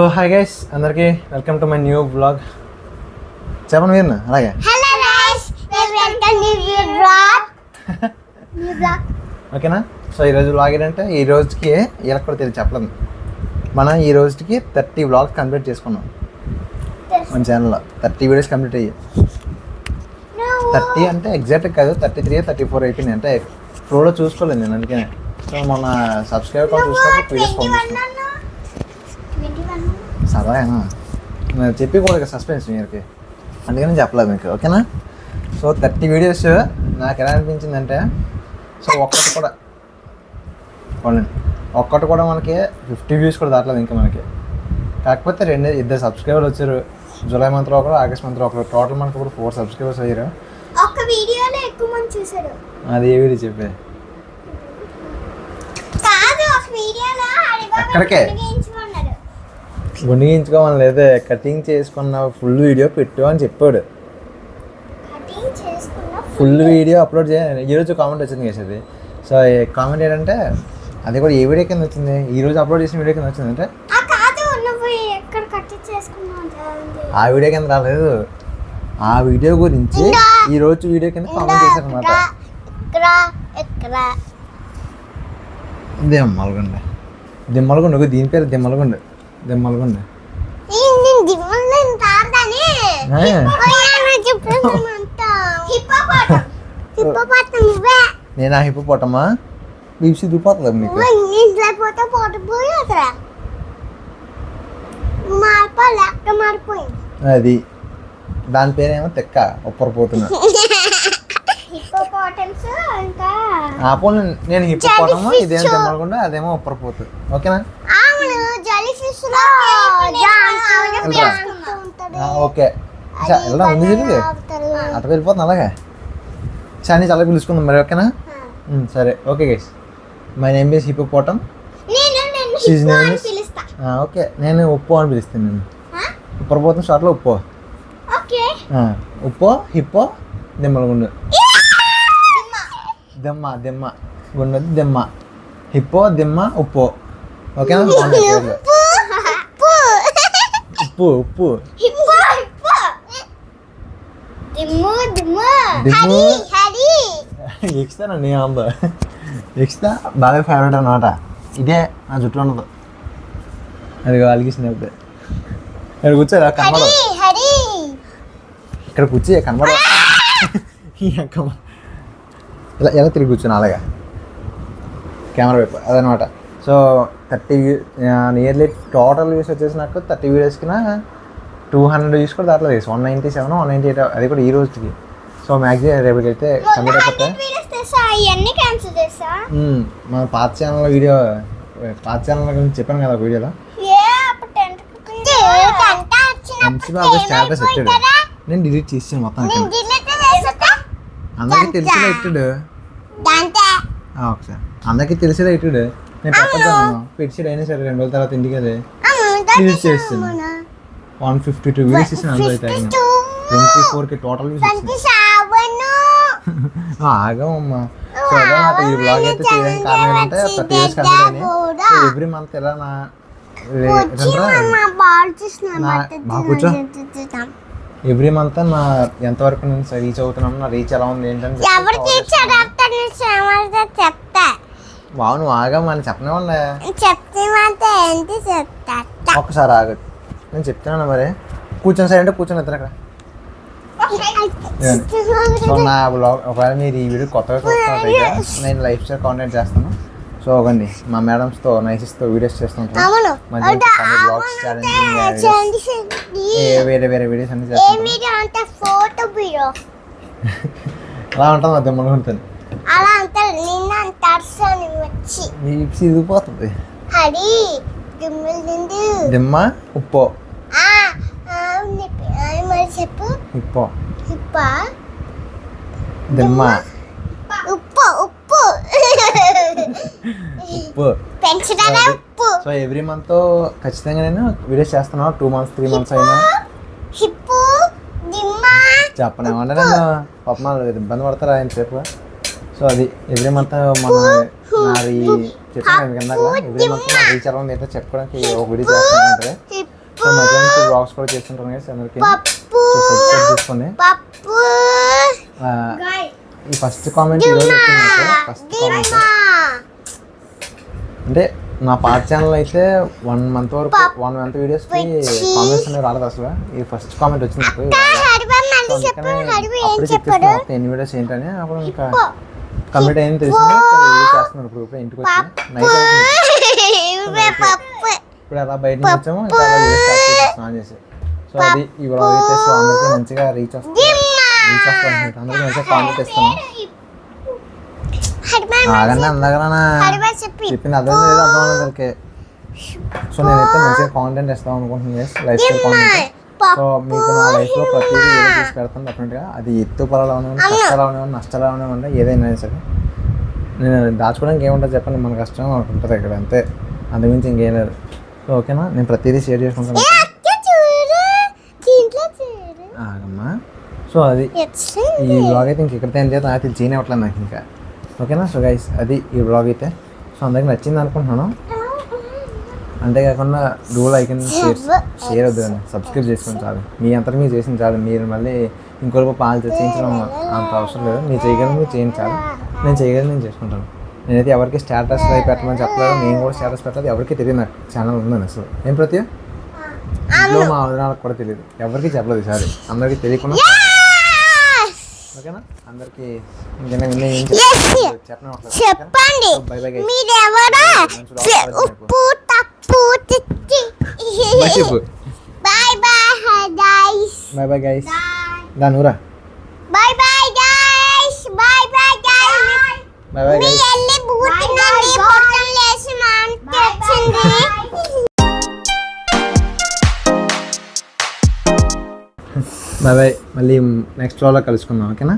So hi guys, అందరికీ welcome to my new blog. చెప్పండి మీరు అలాగే. Hello guys, welcome to new blog. ఓకేనా? సో ఈరోజు బ్లాగ్ ఏంటంటే, ఈ రోజుకి ఇలా కూడా తెలియదు చెప్పలేదు. మనం ఈ రోజుకి 30 బ్లాగ్స్ కంప్లీట్ చేసుకున్నాం మన ఛానల్లో. 30 వీడియోస్ కంప్లీట్ అయ్యాయి. 30 అంటే ఎగ్జాక్ట్ కాదు, 33 34 అయిపోయినాయి. అంటే ఫ్లోలో చూసుకోలేదు నేను, అందుకనే. సో మన సబ్స్క్రైబర్ కూడా చూసుకోవాలి, వీడియోస్ పంపిస్తున్నాను. సరదానా నేను చెప్పి కూడా సస్పెన్స్ మీరుకి, అందుకని చెప్పలేదు మీకు. ఓకేనా? సో 30 వీడియోస్ నాకు ఎలా అనిపించిందంటే, సో ఒక్కటి కూడా మనకి 50 వ్యూస్ కూడా దాటలేదు ఇంకా మనకి. కాకపోతే ఇద్దరు సబ్స్క్రైబర్లు వచ్చారు. జూలై మంత్లో ఒకరు, ఆగస్ట్ మంత్లో ఒకరు. టోటల్ మనకి ఇప్పుడు 4 సబ్స్క్రైబర్స్ అయ్యారు. ఒక వీడియోలో ఎక్కువ మంది చూశారు. అది ఏ వీడియో చెప్పే? కాదు, ఒక వీడియోలో అక్కడికే గుండిగించుకోమని లేదే, కటింగ్ చేసుకున్న ఫుల్ వీడియో పెట్టు అని చెప్పాడు. ఫుల్ వీడియో అప్లోడ్ చేయాలి. ఈరోజు కామెంట్ వచ్చింది చేసేది. సో కామెంట్ ఏంటంటే, అది కూడా ఏ వీడియో కింద వచ్చింది, ఈరోజు అప్లోడ్ చేసిన వీడియో కింద వచ్చింది అంటే, ఆ వీడియో కింద రాలేదు. ఆ వీడియో గురించి ఈరోజు వీడియో కింద కామెంట్ చేశారనమాట. దిమ్మలగుండ, దీని పేరు దిమ్మలగుండ. నేను ఆ హిప్పోపోటమా బీసీ దుపోతుంది మీకు. అది దాని పేరేమో తెక్క ఉప్పరిపోతున్నా. నేను హిప్పోపోటము, ఇదేమో దిమ్మలగుండ, అదేమో ఉప్పరిపోతు. ఓకేనా? ఓకే, వెళ్దాం. ఉంది జరిగింది అట్లా వెళ్ళిపోతుంది అలాగే. చాలా చాలా పిలుచుకుందాం మరి. ఓకేనా? సరే. Okay guys, my name is hippopotamus. Okay, నేను ఉప్పు అని పిలుస్తాను. నేను ఉప్పరిపోతున్న షార్ట్లో ఉప్పు. ఉప్పు, హిప్పో, దిమ్మలగుండు. దిమ్మ గుండది దిమ్మ. హిప్పో, దిమ్మ, ఉప్పు. ఓకేనా? ఉప్పు ఎక్స్తానండి. అందా ఎక్స్తా బాగా ఫేవరెట్ అన్నమాట. ఇదే నా చుట్టూ ఉండదు. అది అలిగిస్తున్నప్పుడు ఇక్కడ కూర్చోరా కనబడ, ఇక్కడ కూర్చో కనబడ. ఎలా తిరిగి కూర్చొని అలాగా కెమెరా వైపు అదనమాట. సో 30 నియర్లీ టోటల్ వ్యూస్ వచ్చేసి నాకు 30 వీడియోస్కి 200 వ్యూస్ కూడా దాంట్లో వేసి 197 198, అది కూడా ఈ రోజుకి. సో మ్యాక్సిమం రేపటికి అయితే కంప్లీట్ అయిపోతే మన పాత ఛానల్ వీడియో, పాత ఛానల్ గురించి చెప్పాను కదా ఒక వీడియోలో. బాబు స్టేటస్ పెట్టాడు, నేను డిలీట్ చేసాను మొత్తం. అందరికీ తెలిసేలా ఇట్టాడు, ఒకసారి అందరికీ తెలిసేలా ఇట్టాడు. నేను పెట్టద్దాను, పెట్టాడు. అయినా సరే 2 రోజుల తర్వాత ఇంటికి అది డిలీట్ చేస్తాను. 152 వీడియోస్ ఇస్తాను. అందులో అయితే 24K టోటల్ వ్యూస్ ఇస్తాను. ఆగమ్మా. సో అదనమాట ఈ బ్లాగ్ అయితే చేయడానికి కారణం ఏంటంటే 30 ఇయర్స్ కంప్లీట్ అయినాయి. సో ఎవ్రీ మంత్ ఎలా కూర్చో ఎవ్రీ మంత్ నా ఎంతవరకు నేను రీచ్ అవుతున్నాను, నా రీచ్ ఎలా ఉంది ఏంటంటే. బావు నువ్వు ఆగమ్మా, అని చెప్పనివ్వండి. ఒక్కసారి ఆగదు, నేను చెప్తున్నాను మరి. కూర్చొని సరే అంటే కూర్చొని ఇద్దరు అక్కడ. సో నా బ్లాగ్ ఒకవేళ మీరు ఈ వీడియో కొత్తగా చూస్తున్నట్టయితే నేను లైఫ్ స్టైల్ కాంటెంట్ చేస్తాను. సో ఒకండి మా మేడమ్స్తో నైసెస్తో వీడియోస్ చేస్తుంటాను. బ్లాగ్స్, ఛాలెంజింగ్, వేరే వీడియోస్ అన్ని చేస్తాను. అలా ఉంటుంది మధ్య మనం ఉంటుంది. ఇదిపోతుంది దిమ్మ ఉప్పు హిప్పో దిమ్మ ఉప్పు. సో ఎవ్రీ మంత్ ఖచ్చితంగా నేను వీడియోస్ చేస్తున్నాను. 2 months 3 months అయినా చెప్పనేమంటే నేను పాప ఇబ్బంది పడతారా ఆయన సేపు. సో అది ఎవ్రీ మంత్ మన నాది చెప్పాను కింద. ఎవ్రీ మంత్ నా రీచ్ అలా అయితే చెప్పుకోవడానికి ఒక వీడియో చేస్తాను. బ్లాగ్స్ కూడా చేస్తుంటాను గైస్ అందరికీ. పప్పు సో సబ్స్క్రైబ్ చేసుకోండి. పప్పు ఆ, ఈ ఫస్ట్ కామెంట్ ఈరోజు వచ్చింది నాకు. ఫస్ట్ కామెంట్ అంటే నా పాత ఛానల్ అయితే 1 month వరకు 1 month వీడియోస్కి కామెంట్స్ అనేవి రాలేదు అసలు. ఈ ఫస్ట్ కామెంట్ వచ్చింది నాకు. సో అందుకనే అప్పుడే చెప్పేస్తున్నాను మొత్తం ఎన్ని వీడియోస్ ఏంటని. అప్పుడు ఇంకా కంప్లీట్ అయింది తెలిసింది. వీడియో చేస్తున్నాను ఇప్పుడు ఇంటికి వచ్చి నైట్ అవుతుంది. ఇప్పుడు అలా బయట నుంచి వచ్చాము ఇంకా అలా వీడియో స్టార్ట్ చేసి స్నానం చేసి. సో అది ఈ వ్లాగ్ అయితే. సో అందరికీ మంచిగా రీచ్ వస్తుంది అందరికీ మంచిగా కామెంట్ ఇస్తాను. ఆగన్నా అందగలనా చెప్పింది అర్థం లేదు, అర్థం అవ్వలేదు వాళ్ళకి. సో నేనైతే మంచిగా కాంటెంట్ ఇస్తాం అనుకుంటున్నాను guys, life style content. So మీకు నా లైఫ్లో ప్రతిదీ వీడియో చేసి పెడతాను డెఫినెట్గా. అది ఎత్తు పొలాలు అవనివ్వండి, కష్టాలు అవనివ్వండి, నష్టాలు అవనివ్వండి, ఏదైనా సరే. నేను దాచుకోవడానికి ఏముంటుంది చెప్పండి, మన కష్టం మనకు ఉంటుంది ఇక్కడ అంతే, అంతకుమించి ఇంకేం లేదు. సో ఓకేనా, నేను ప్రతిదీ షేర్ చేసుకుంటాను. ఆగమ్మా. సో అది ఈ బ్లాగ్ అయితే ఇంక ఇక్కడితే ఏం లేదు, నాకు జీనే అవ్వట్లేదు నాకు ఇంకా. ఓకేనా. సో గైస్ అది ఈ బ్లాగ్ అయితే. సో అందరికి నచ్చింది అనుకుంటున్నాను. అంతేకాకుండా డూ లైక్ అండ్ షేర్ వద్దండి, సబ్స్క్రైబ్ చేసుకోండి చాలు. మీ అంతటి మీరు చేసిన చాలు. మీరు మళ్ళీ ఇంకొక పాలు చేయించడం అంత అవసరం లేదు. మీరు చేయగలను, మీరు చేయండి చాలు. నేను చేయగలను, నేను చేసుకుంటాను. నేనైతే ఎవరికి స్టేటస్ లైక్ పెట్టమని చెప్పలేదు, నేను కూడా స్టేటస్ పెట్టలేదు. ఎవరికి తెలియదు నాకు ఛానల్ ఉందని అసలు. ఏం ప్రతి ఇంట్లో మా వదినాలకు కూడా తెలియదు, ఎవరికి చెప్పలేదు ఈసారి. అందరికీ తెలియకుండా. ఓకేనా. అందరికి చెప్పండి మీరెవరో ఉప్పు తప్పు bye bye guys. Bye bye guys. దానురా bye bye guys. Bye bye guys. Bye bye మీ గైస్. ఎల్లి బూటినండి పొట్టం లేసి మాంటొచ్చింది. Bye bye. మళ్ళీ నెక్స్ట్ వ్లాగ్లో కలుసుకుందాం. ఓకేనా.